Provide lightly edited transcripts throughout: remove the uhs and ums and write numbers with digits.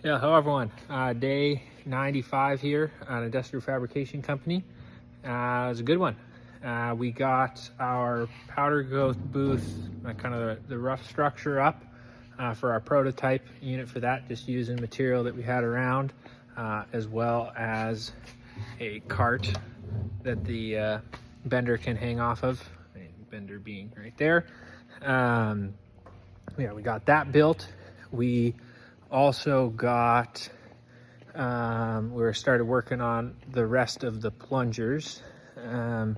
Yeah, hello everyone. Day 95 here on Industrial Fabrication Company. It was a good one. We got our powder growth booth, kind of the rough structure up for our prototype unit for that, just using material that we had around, as well as a cart that the bender can hang off of, bender being right there. Yeah, we got that built. We also got, we started working on the rest of the plungers, and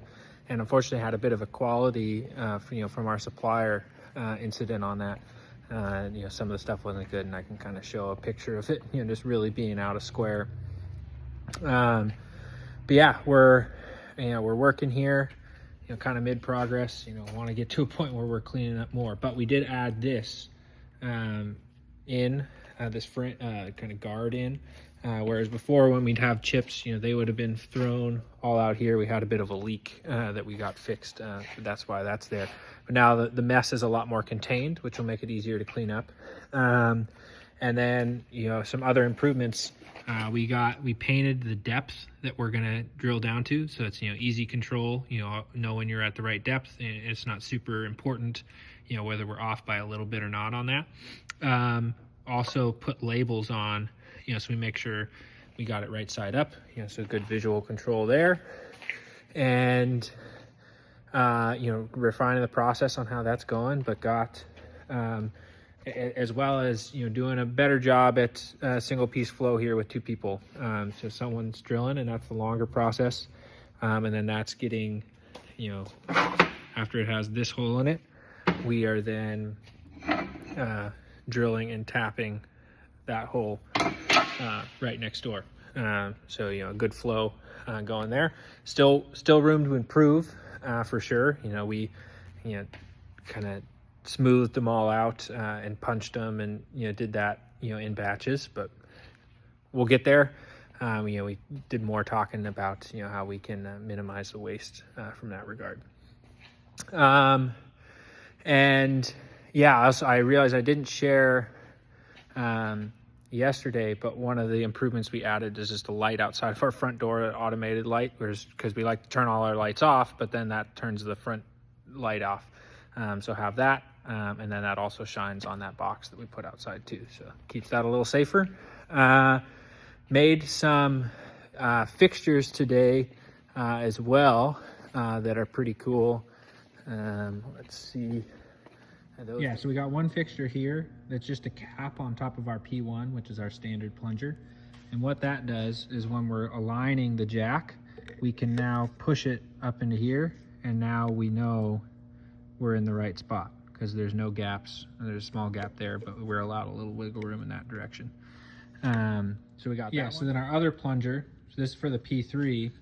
unfortunately had a bit of a quality, from our supplier incident on that. Some of the stuff wasn't good, and I can kind of show a picture of it, just really being out of square. But yeah, we're working here, kind of mid progress. Want to get to a point where we're cleaning up more, but we did add this in this front kind of guard in, whereas before when we'd have chips, they would have been thrown all out here. We had a bit of a leak that we got fixed, that's why that's there. But now the mess is a lot more contained, which will make it easier to clean up. And then some other improvements. We painted the depth that we're gonna drill down to, so it's easy control. Know when you're at the right depth, and it's not super important whether we're off by a little bit or not on that. Also put labels on, so we make sure we got it right side up, so good visual control there. And refining the process on how that's going, but got as well as doing a better job at single piece flow here with two people. So someone's drilling, and that's the longer process, and then that's getting, after it has this hole in it, we are then drilling and tapping that hole right next door. So a good flow going there. Still room to improve, for sure. We kind of smoothed them all out and punched them, and did that in batches, but we'll get there. We did more talking about how we can minimize the waste from that regard. And yeah, also I realized I didn't share yesterday, but one of the improvements we added is just a light outside of our front door, an automated light, because we like to turn all our lights off, but then that turns the front light off. So have that, and then that also shines on that box that we put outside too, so keeps that a little safer. Made some fixtures today as well that are pretty cool. Let's see. Yeah, so we got one fixture here that's just a cap on top of our P1, which is our standard plunger. And what that does is when we're aligning the jack, we can now push it up into here, and now we know we're in the right spot because there's no gaps. There's a small gap there, but we're allowed a little wiggle room in that direction. So we got that. So then our other plunger, so this is for the P3,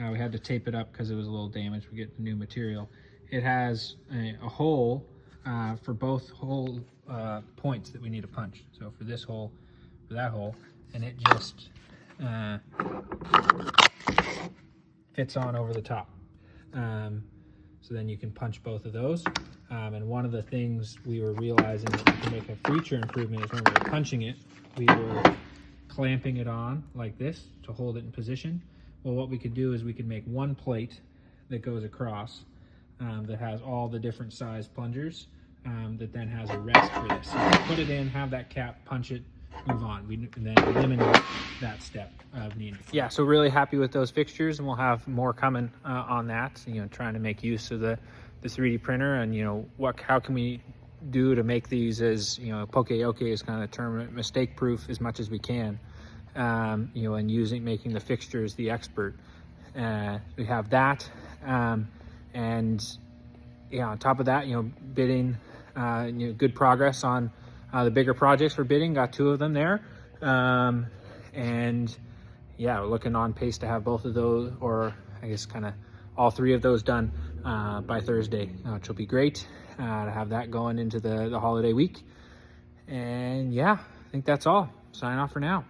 we had to tape it up because it was a little damaged. We get the new material. It has a hole for both hole points that we need to punch. So for this hole, for that hole, and it just fits on over the top. So then you can punch both of those. And one of the things we were realizing that we can make a feature improvement is when we were punching it, we were clamping it on like this to hold it in position. Well, what we could do is we could make one plate that goes across that has all the different size plungers, that then has a rest for this. So you put it in, have that cap, punch it, move on. And then eliminate that step of needing. Yeah, so really happy with those fixtures, and we'll have more coming on that. Trying to make use of the 3D printer, and how can we do to make these as poke-yoke is kind of term, mistake proof as much as we can. And making the fixtures the expert. We have that, and on top of that, bidding, good progress on the bigger projects for bidding. Got 2 of them there, and yeah, we're looking on pace to have both of those, or I guess kind of all 3 of those done by Thursday, which will be great to have that going into the holiday week. And yeah, I think that's all. Sign off for now.